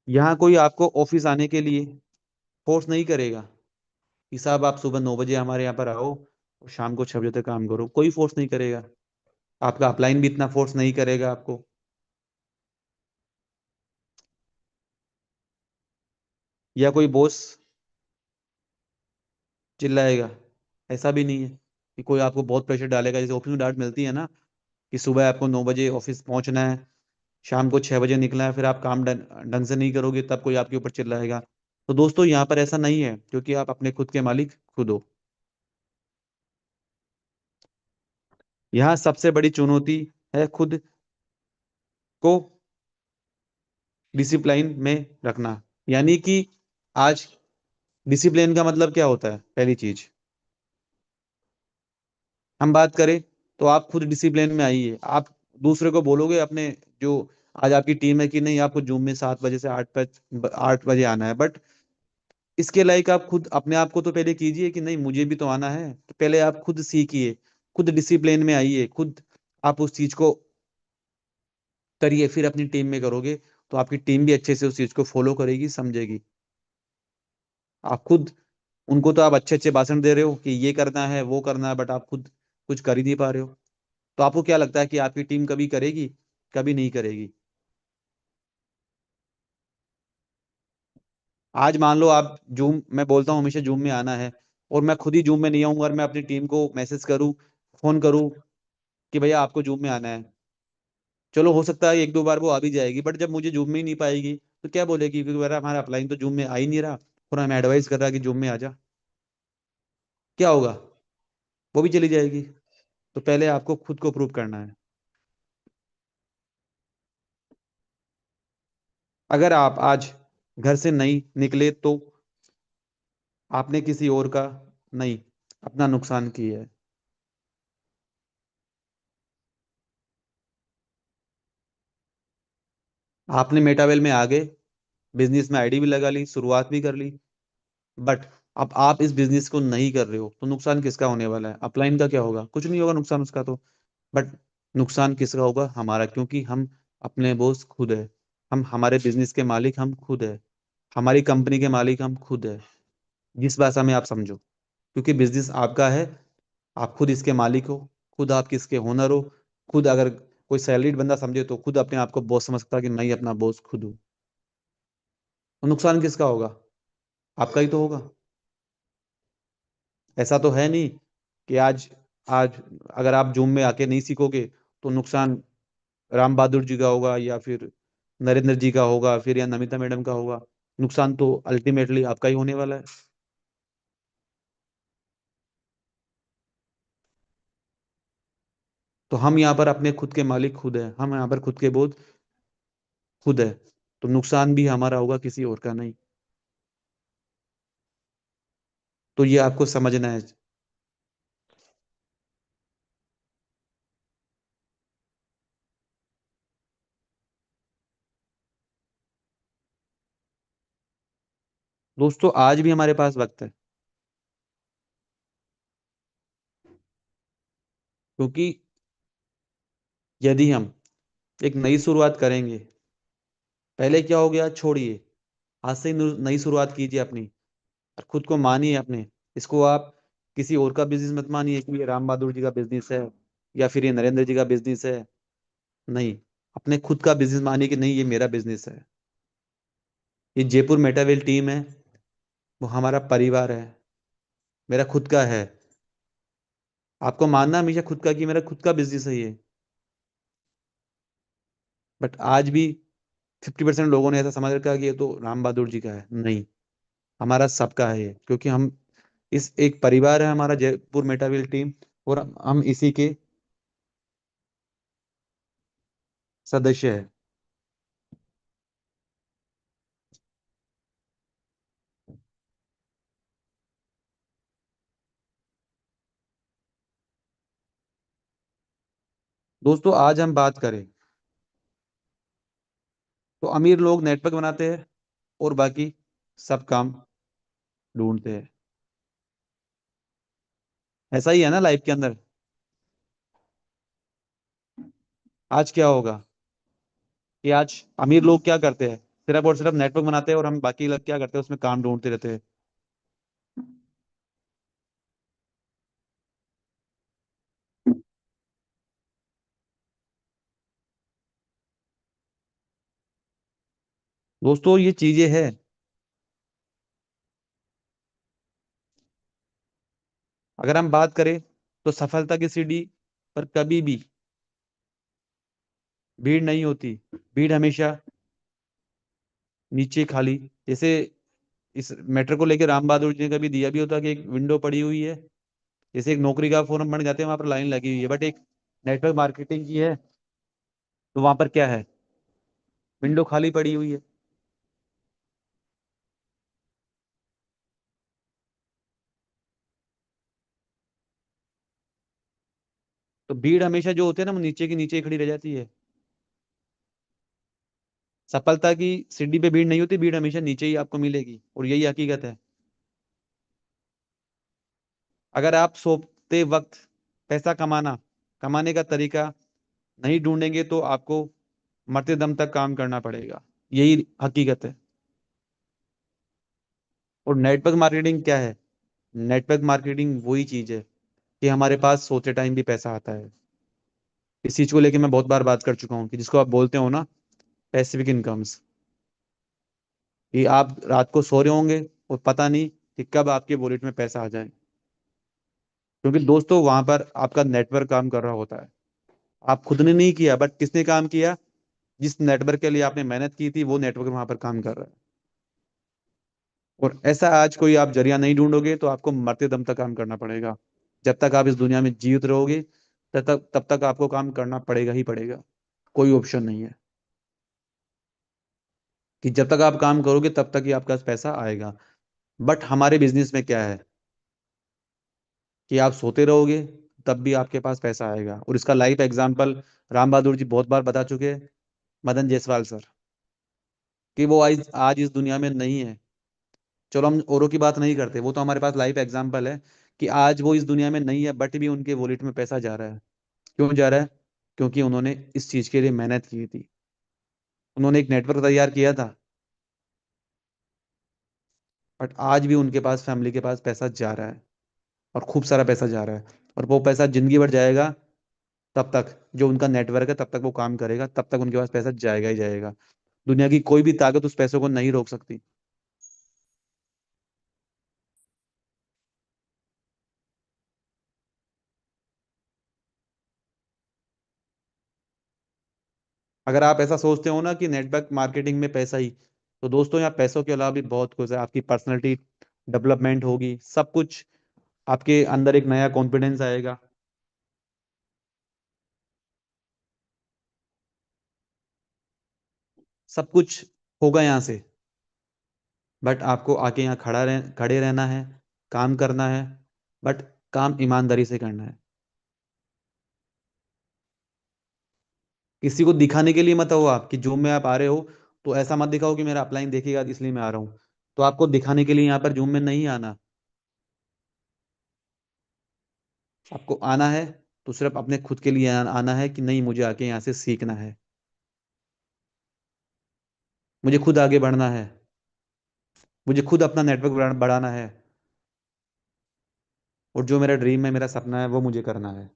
यहाँ कोई आपको ऑफिस आने के लिए फोर्स नहीं करेगा कि साहब आप सुबह 9 बजे हमारे यहाँ पर आओ और शाम को 6 बजे तक काम करो। कोई फोर्स नहीं करेगा। आपका अपलाइन भी इतना फोर्स नहीं करेगा आपको। या कोई बॉस चिल्लाएगा, ऐसा भी नहीं है कि कोई आपको बहुत प्रेशर डालेगा। जैसे ऑफिस में डांट मिलती है ना कि सुबह आपको 9 बजे ऑफिस पहुंचना है, शाम को 6 बजे निकलना है, फिर आप काम ढंग से नहीं करोगे तब कोई आपके ऊपर चिल्लाएगा। तो दोस्तों यहाँ पर ऐसा नहीं है, क्योंकि आप अपने खुद के मालिक खुद हो। यहाँ सबसे बड़ी चुनौती है खुद को डिसिप्लिन में रखना। यानी कि आज डिसिप्लिन का मतलब क्या होता है? पहली चीज हम बात करें तो आप खुद डिसिप्लिन में आइए। आप दूसरे को बोलोगे अपने, जो आज आपकी टीम है, कि नहीं आपको जूम में 7 बजे से 8 बजे आना है, बट इसके लायक आप खुद अपने आप को तो पहले कीजिए कि नहीं मुझे भी तो आना है। तो पहले आप खुद सीखिए, खुद डिसिप्लिन में आइए, खुद आप उस चीज को करिए, फिर अपनी टीम में करोगे तो आपकी टीम भी अच्छे से उस चीज को फॉलो करेगी, समझेगी। आप खुद उनको तो आप अच्छे अच्छे भाषण दे रहे हो कि ये करना है वो करना है, बट आप खुद कुछ कर ही नहीं पा रहे हो। तो आपको क्या लगता है कि आपकी टीम कभी करेगी? कभी नहीं करेगी। आज मान लो आप जूम, मैं बोलता हूँ हमेशा जूम में आना है, और मैं खुद ही जूम में नहीं आऊंगा, और मैं अपनी टीम को मैसेज करूँ, फोन करूँ कि भैया आपको जूम में आना है। चलो हो सकता है एक दो बार वो आ भी जाएगी, बट जब मुझे जूम में ही नहीं पाएगी तो क्या बोलेगी, क्योंकि मेरा हमारा अपलाइन तो जूम में आ ही नहीं रहा, और हमें एडवाइस कर रहा है कि जूम में आ जा। क्या होगा? वो भी चली जाएगी। तो पहले आपको खुद को प्रूव करना है। अगर आप आज घर से नहीं निकले तो आपने किसी और का नहीं, अपना नुकसान किया है। आपने मेटावेल में आ गए, बिजनेस में आईडी भी लगा ली, शुरुआत भी कर ली, बट अब आप इस बिजनेस को नहीं कर रहे हो तो नुकसान किसका होने वाला है? अपलाइन का क्या होगा? कुछ नहीं होगा नुकसान उसका तो। बट नुकसान किसका होगा? हमारा, क्योंकि हम अपने बॉस खुद है। हम हमारे बिजनेस के मालिक हम खुद है। हमारी कंपनी के मालिक हम खुद है। जिस भाषा में आप समझो, क्योंकि बिजनेस आपका है, आप खुद इसके मालिक हो, खुद आप किसके ओनर हो। खुद अगर कोई सैलरीड बंदा समझे तो खुद अपने आप को बॉस समझता है कि मैं ही अपना बॉस खुद हूँ। तो नुकसान किसका होगा? आपका ही तो होगा। ऐसा तो है नहीं कि आज आज अगर आप जूम में आके नहीं सीखोगे तो नुकसान राम बहादुर जी का होगा, या फिर नरेंद्र जी का होगा, फिर या नमिता मैडम का होगा। नुकसान तो अल्टीमेटली आपका ही होने वाला है। तो हम यहाँ पर अपने खुद के मालिक खुद है, हम यहाँ पर खुद के बोझ खुद है। तो नुकसान भी हमारा होगा, किसी और का नहीं। तो ये आपको समझना है। दोस्तों आज भी हमारे पास वक्त है, क्योंकि यदि हम एक नई शुरुआत करेंगे, पहले क्या हो गया छोड़िए, आज से ही नई शुरुआत कीजिए अपनी, और खुद को मानिए अपने। इसको आप किसी और का बिजनेस मत मानिए कि ये राम बहादुर जी का बिजनेस है, या फिर ये नरेंद्र जी का बिजनेस है। नहीं, अपने खुद का बिजनेस मानिए कि नहीं, ये मेरा बिजनेस है। ये जयपुर मेटावेल टीम है, वो हमारा परिवार है, मेरा खुद का है। आपको मानना हमेशा खुद का कि मेरा खुद का बिजनेस है ये। बट आज भी 50% लोगों ने ऐसा समझ रखा है कि ये तो राम बहादुर जी का है। नहीं, हमारा सबका है ये, क्योंकि हम इस एक परिवार है हमारा जयपुर मेटावेल टीम, और हम इसी के सदस्य है। दोस्तों आज हम बात करें तो अमीर लोग नेटवर्क बनाते हैं और बाकी सब काम ढूंढते हैं। ऐसा ही है ना लाइफ के अंदर। आज क्या होगा कि आज अमीर लोग क्या करते हैं? सिर्फ और सिर्फ नेटवर्क बनाते हैं, और हम बाकी लोग क्या करते हैं? उसमें काम ढूंढते रहते हैं। दोस्तों ये चीजें हैं। अगर हम बात करें तो सफलता की सीढ़ी पर कभी भी भीड़ नहीं होती। भीड़ हमेशा नीचे खाली, जैसे इस मैटर को लेकर राम बहादुर जी ने कभी दिया भी होता कि एक विंडो पड़ी हुई है, जैसे एक नौकरी का फॉर्म बन जाते हैं, वहां पर लाइन लगी हुई है, बट एक नेटवर्क मार्केटिंग की है तो वहां पर क्या है? विंडो खाली पड़ी हुई है। तो भीड़ हमेशा जो होती है ना, वो नीचे की नीचे ही खड़ी रह जाती है। सफलता की सीढ़ी पे भीड़ नहीं होती, भीड़ हमेशा नीचे ही आपको मिलेगी, और यही हकीकत है। अगर आप सोते वक्त पैसा कमाने का तरीका नहीं ढूंढेंगे तो आपको मरते दम तक काम करना पड़ेगा। यही हकीकत है। और नेटवर्क मार्केटिंग क्या है? नेटवर्क मार्केटिंग वही चीज है कि हमारे पास सोते टाइम भी पैसा आता है। इस चीज को लेके मैं बहुत बार बात कर चुका हूँ कि जिसको आप बोलते हो ना, पैसिफिक इनकम्स, कि आप रात को सो रहे होंगे और पता नहीं कि कब आपके वॉलेट में पैसा आ जाए। क्योंकि दोस्तों वहां पर आपका नेटवर्क काम कर रहा होता है। आप खुद ने नहीं किया, बट किसने काम किया? जिस नेटवर्क के लिए आपने मेहनत की थी वो नेटवर्क वहां पर काम कर रहा है। और ऐसा आज कोई आप जरिया नहीं ढूंढोगे तो आपको मरते दम तक काम करना पड़ेगा। जब तक आप इस दुनिया में जीवित रहोगे तब तक आपको काम करना पड़ेगा ही पड़ेगा। कोई ऑप्शन नहीं है कि जब तक आप काम करोगे तब तक ही आपके पास पैसा आएगा। बट हमारे बिजनेस में क्या है कि आप सोते रहोगे तब भी आपके पास पैसा आएगा। और इसका लाइव एग्जांपल राम बहादुर जी बहुत बार बता चुके हैं, मदन जायसवाल सर, कि वो आज आज इस दुनिया में नहीं है। चलो हम औरों की बात नहीं करते, वो तो हमारे पास लाइव एग्जांपल है कि आज वो इस दुनिया में नहीं है बट भी उनके वॉलेट में पैसा जा रहा है। क्यों जा रहा है? क्योंकि उन्होंने इस चीज के लिए मेहनत की थी। उन्होंने एक नेटवर्क तैयार किया था। बट आज भी उनके पास, फैमिली के पास पैसा जा रहा है, और खूब सारा पैसा जा रहा है। और वो पैसा जिंदगी भर जाएगा। तब तक जो उनका नेटवर्क है तब तक वो काम करेगा, तब तक उनके पास पैसा जाएगा ही जाएगा। दुनिया की कोई भी ताकत उस पैसे को नहीं रोक सकती। अगर आप ऐसा सोचते हो ना कि नेटवर्क मार्केटिंग में पैसा ही, तो दोस्तों यहाँ पैसों के अलावा भी बहुत कुछ है। आपकी पर्सनैलिटी डेवलपमेंट होगी, सब कुछ। आपके अंदर एक नया कॉन्फिडेंस आएगा। सब कुछ होगा यहाँ से। बट आपको आके यहाँ खड़े रहना है, काम करना है। बट काम ईमानदारी से करना है। किसी को दिखाने के लिए मत हो आप कि जूम में आप आ रहे हो तो ऐसा मत दिखाओ कि मेरा अपलाइन देखेगा इसलिए मैं आ रहा हूँ। तो आपको दिखाने के लिए यहाँ पर जूम में नहीं आना। आपको आना है तो सिर्फ अपने खुद के लिए आना है कि नहीं, मुझे आके यहाँ से सीखना है, मुझे खुद आगे बढ़ना है, मुझे खुद अपना नेटवर्क बढ़ाना है। और जो मेरा ड्रीम है, मेरा सपना है, वो मुझे करना है।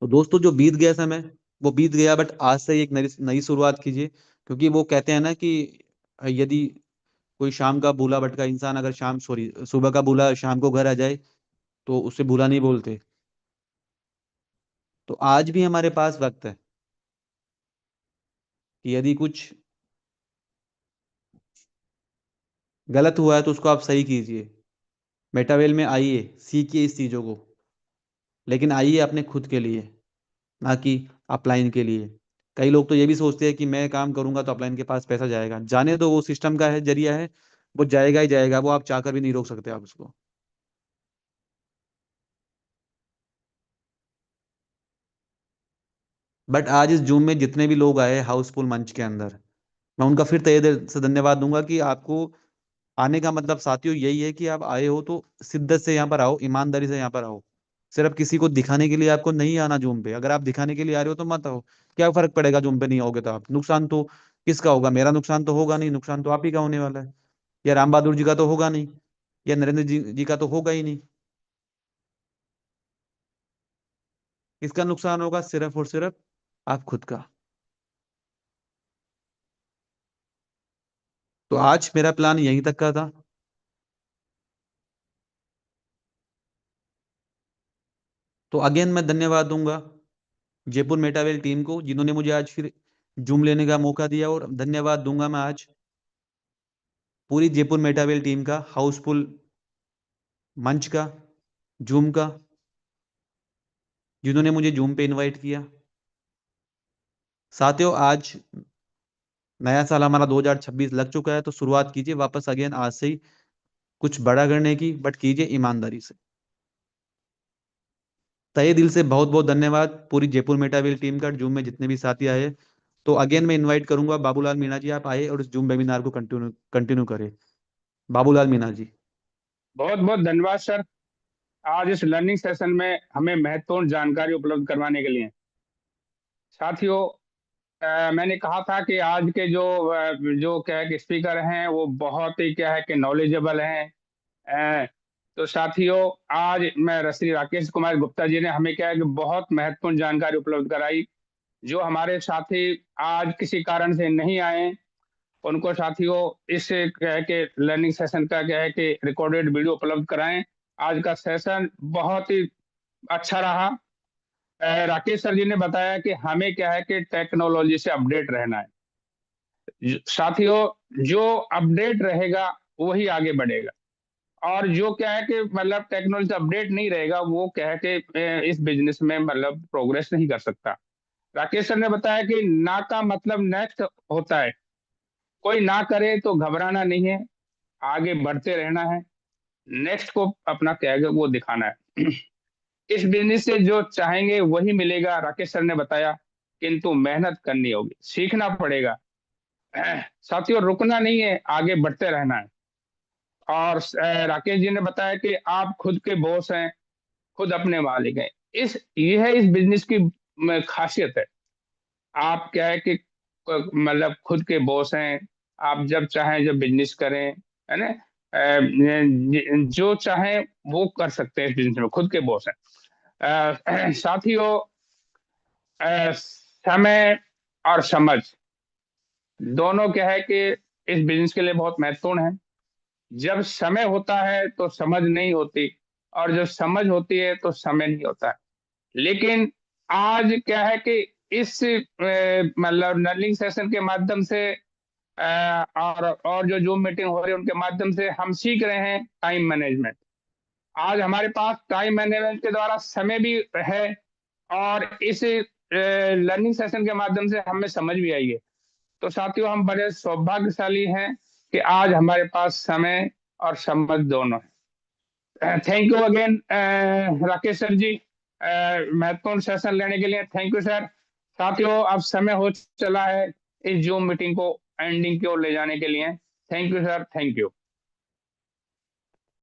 तो दोस्तों जो बीत गया समय, वो बीत गया। बट आज से एक नई नई शुरुआत कीजिए। क्योंकि वो कहते हैं ना कि यदि कोई शाम का भूला भटका इंसान अगर शाम सॉरी सुबह का भूला शाम को घर आ जाए तो उसे भूला नहीं बोलते। तो आज भी हमारे पास वक्त है कि यदि कुछ गलत हुआ है तो उसको आप सही कीजिए। मेटावेल में आइए, सीखिए इस चीजों को। लेकिन आइए अपने खुद के लिए, ना कि अपलाइन के लिए। कई लोग तो ये भी सोचते हैं कि मैं काम करूंगा तो अपलाइन के पास पैसा जाएगा। जाने दो, वो सिस्टम का है, जरिया है। वो जाएगा ही जाएगा, वो आप चाहकर भी नहीं रोक सकते आप उसको। बट आज इस जूम में जितने भी लोग आए हाउसफुल मंच के अंदर, मैं उनका फिर तहे दिल से धन्यवाद दूंगा कि आपको आने का मतलब साथियों यही है कि आप आए हो तो शिद्दत से यहाँ पर आओ, ईमानदारी से यहाँ पर आओ। सिर्फ किसी को दिखाने के लिए आपको नहीं आना जूम पे। अगर आप दिखाने के लिए आ रहे हो तो मत आओ। क्या फर्क पड़ेगा जूम पे नहीं आओगे तो? आप नुकसान तो किसका होगा? मेरा नुकसान तो होगा नहीं, नुकसान तो आप ही का होने वाला है। या राम बहादुर जी का तो होगा नहीं, या नरेंद्र जी का तो होगा ही नहीं। किसका नुकसान होगा? सिर्फ और सिर्फ आप खुद का। तो आज मेरा प्लान यहीं तक का था। तो अगेन मैं धन्यवाद दूंगा जयपुर मेटावेल टीम को जिन्होंने मुझे आज फिर जूम लेने का मौका दिया। और धन्यवाद दूंगा मैं आज पूरी जयपुर मेटावेल टीम का, हाउसफुल मंच का, जूम का, जिन्होंने मुझे जूम पे इनवाइट किया। साथियों आज नया साल हमारा 2026 लग चुका है, तो शुरुआत कीजिए वापस अगेन आज से ही कुछ बड़ा करने की, बट कीजिए ईमानदारी से। तहे दिल से बहुत बहुत धन्यवाद पूरी जयपुर मेटावेल टीम का, जूम में जितने भी साथी आए। तो अगेन मैं इनवाइट करूंगा बाबूलाल मीणा जी, आप आए और इस जूम वेबिनार को कंटिन्यू करें। बाबूलाल मीणा जी। बहुत बहुत धन्यवाद सर, आज इस लर्निंग सेशन में हमें महत्वपूर्ण जानकारी उपलब्ध करवाने के लिए। साथियों, मैंने कहा था कि आज के जो क्या है कि स्पीकर हैं वो बहुत ही क्या है कि नॉलेजेबल हैं। तो साथियों, आज मैं श्री राकेश कुमार गुप्ता जी ने हमें क्या है कि बहुत महत्वपूर्ण जानकारी उपलब्ध कराई। जो हमारे साथी आज किसी कारण से नहीं आए, उनको साथियों इस क्या है कि लर्निंग सेशन का क्या है कि रिकॉर्डेड वीडियो उपलब्ध कराएं। आज का सेशन बहुत ही अच्छा रहा। राकेश सर जी ने बताया कि हमें क्या है कि टेक्नोलॉजी से अपडेट रहना है। साथियों, जो अपडेट रहेगा वही आगे बढ़ेगा, और जो क्या है कि मतलब टेक्नोलॉजी से अपडेट नहीं रहेगा वो क्या है कि इस बिजनेस में मतलब प्रोग्रेस नहीं कर सकता। राकेश सर ने बताया कि ना का मतलब नेक्स्ट होता है। कोई ना करे तो घबराना नहीं है, आगे बढ़ते रहना है, नेक्स्ट को अपना क्या है वो दिखाना है। इस बिजनेस से जो चाहेंगे वही मिलेगा, राकेश सर ने बताया, किंतु मेहनत करनी होगी, सीखना पड़ेगा। साथियों, रुकना नहीं है, आगे बढ़ते रहना है। और राकेश जी ने बताया कि आप खुद के बॉस हैं, खुद अपने मालिक हैं। ये है इस बिजनेस की खासियत है। आप क्या है कि मतलब खुद के बॉस हैं, आप जब चाहें जब बिजनेस करें, है ना। जो चाहें वो कर सकते हैं, इस बिजनेस में खुद के बॉस हैं। साथियों, समय और समझ दोनों क्या है कि इस बिजनेस के लिए बहुत महत्वपूर्ण है। जब समय होता है तो समझ नहीं होती, और जब समझ होती है तो समय नहीं होता है। लेकिन आज क्या है कि इस मतलब लर्निंग सेशन के माध्यम से और जो जूम मीटिंग हो रही है उनके माध्यम से हम सीख रहे हैं टाइम मैनेजमेंट। आज हमारे पास टाइम मैनेजमेंट के द्वारा समय भी है, और इस लर्निंग सेशन के माध्यम से हमें समझ भी आई है। तो साथियों, हम बड़े सौभाग्यशाली हैं कि आज हमारे पास समय और समझ दोनों है। Thank you again Rakesh sir ji, महत्वपूर्ण सेशन लेने के लिए थैंक यू सर। साथियों, अब समय हो चला है इस जूम मीटिंग को एंडिंग की ओर ले जाने के लिए। Thank you sir, thank you.